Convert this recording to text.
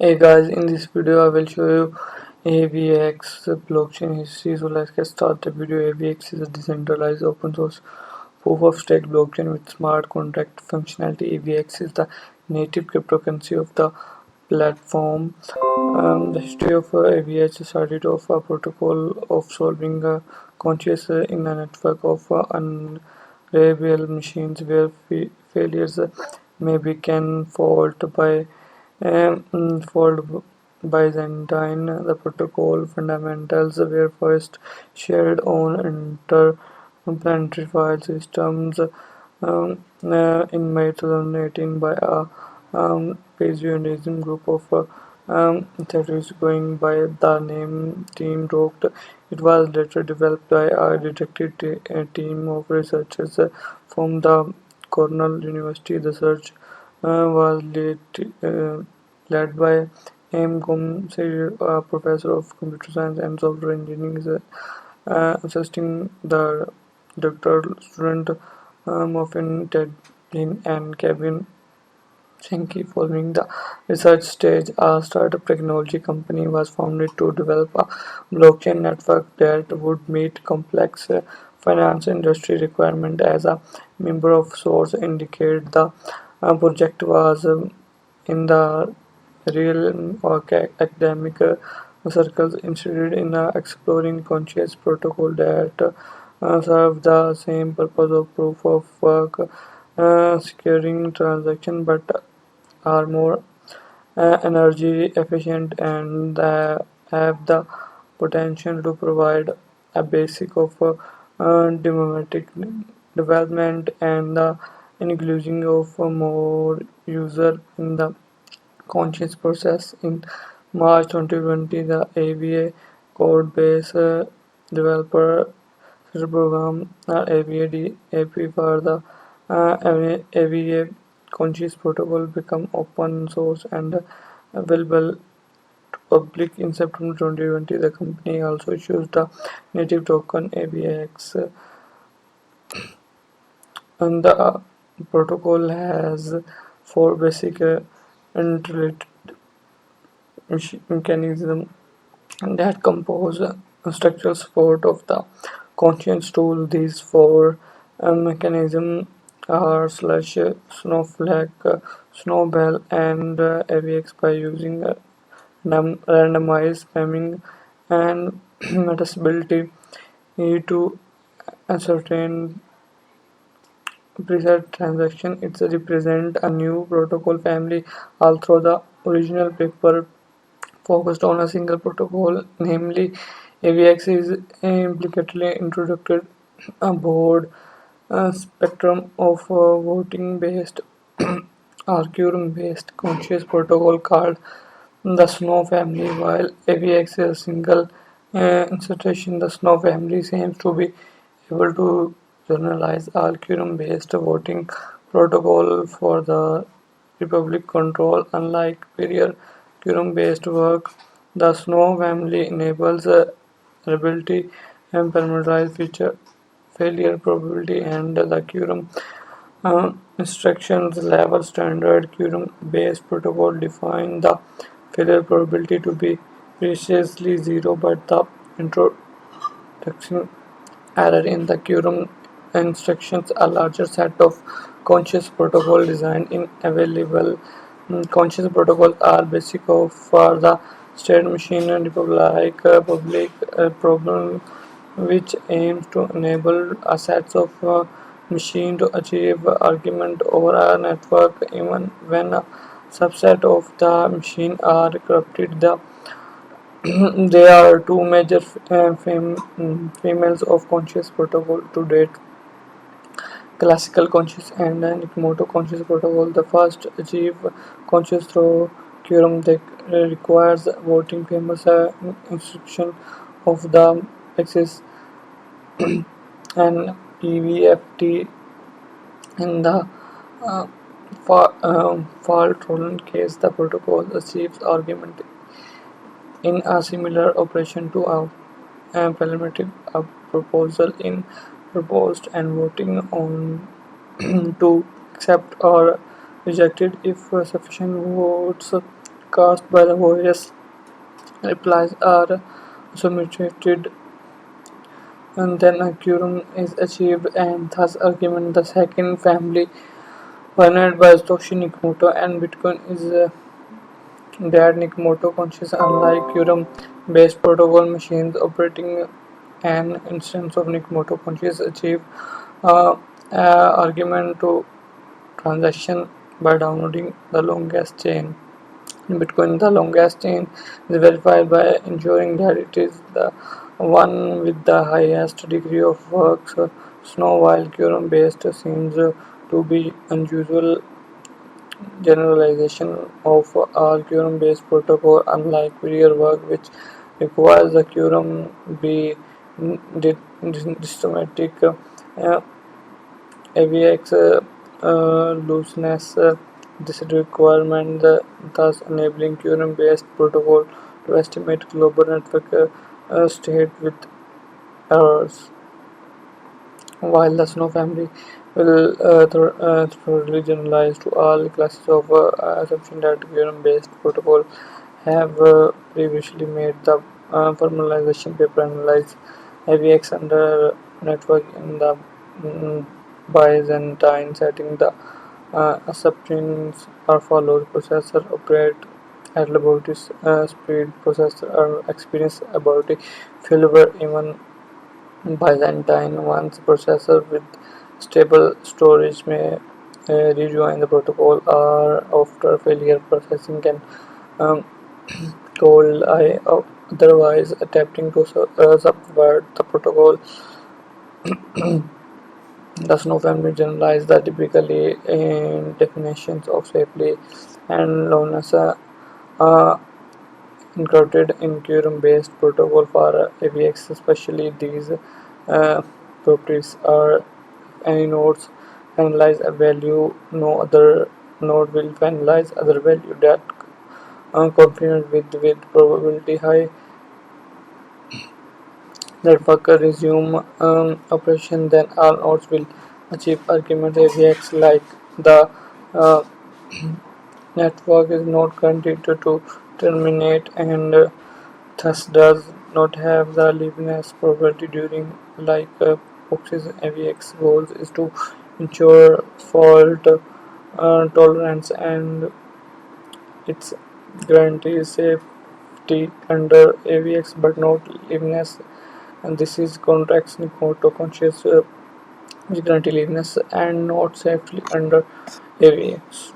Hey guys, in this video I will show you AVAX blockchain history. So let's get started the video. AVX is a decentralized open source proof of stake blockchain with smart contract functionality. AVX is the native cryptocurrency of the platform. The history of AVX started off a protocol of solving conscious in a network of unreliable machines where failures may be can followed by Byzantine. The protocol fundamentals were first shared on interplanetary file systems in May 2018 by a Paleonism group of theorists going by the name Team Rocked. It was later developed by a detective team of researchers from the Cornell University. The search was led by M. Gomsey, a professor of computer science and software engineering, assisting the doctoral student Muffin Ted Lin and Kevin Shenki. Following the research stage, a startup technology company was founded to develop a blockchain network that would meet complex finance industry requirements. As a member of source indicate, the project was in the real or academic circles interested in exploring conscious protocol that serve the same purpose of proof of work, securing transaction, but are more energy efficient and have the potential to provide a basic of democratic development and the inclusion of more user in the conscious process. In March 2020, the AVA code base developer program AVA for the AVA conscious protocol become open source and available to public in September 2020. The company also issues the native token AVX, and the protocol has four basic interrelated mechanisms that compose structural support of the conscience tool. These four mechanisms are slash snowflake, snowball, and AVX by using randomized spamming and metastability to ascertain preset transaction. It represents a new protocol family, although the original paper focused on a single protocol, namely AVX is implicitly introduced a broad spectrum of voting-based or queuing-based conscious protocol called the Snow family. While AVX is a single institution, the Snow family seems to be able to generalize all queuing-based voting protocol for the Republic control. Unlike prior queuing-based work, the Snow family enables reliability and parameterized feature failure probability, and the queuing instructions level standard queuing based protocol define the failure probability to be precisely zero, but the introduction error in the queuing instructions. A larger set of conscious protocol designed in available conscious protocols are basic for the state machine and public problem, which aims to enable a set of machine to achieve argument over a network even when a subset of the machine are corrupted. There are two major females of conscious protocol to date: classical conscious and Nakamoto conscious protocol. The first achieve conscious through quorum that requires voting famous instruction of the axis and EVFT. In the uh, fault tolerant case, the protocol achieves argument in a similar operation to a parliamentary proposal in proposed and voting on to accept or reject it. If sufficient votes caused by the various replies are associated, and then a quorum is achieved, and thus argument the second family pioneered by Satoshi Nakamoto and Bitcoin is that Nakamoto conscious unlike quorum based protocol machines operating an instance of Nakamoto conscious achieve uh, argument to transaction by downloading the longest chain. In Bitcoin, the longest chain is verified by ensuring that it is the one with the highest degree of work. So, Snow, while quorum based seems to be unusual generalization of a quorum based protocol, unlike real work, which requires the quorum be systematic. AVX looseness this requirement, thus enabling quorum-based protocol to estimate global network state with errors, while the Snow family will thoroughly generalize to all classes of assumption that quorum-based protocol have previously made the formalization paper analyze AVX under network in the mm, Byzantine setting. The assumptions are followed. Processor operate at laboratory speed. Processor are experience laboratory failure even Byzantine one's processor with stable storage may rejoin the protocol or after failure processing can um, told I otherwise attempting to subvert the protocol. The Snow family generalized the typically definitions of safely and lowness uh, encoded in quorum-based protocol for AVX, especially these properties are any nodes finalize a value, no other node will finalize other value that confident with probability high that worker resume operation, then all nodes will achieve argument AVX like the uh, network is not conducive to terminate and thus does not have the liveness probability during like Fox's AVX goals is to ensure fault tolerance and its guarantees safety under AVX but not liveness, and this is contracts Nikomoto conscious guarantee liveness and not safely under AVX.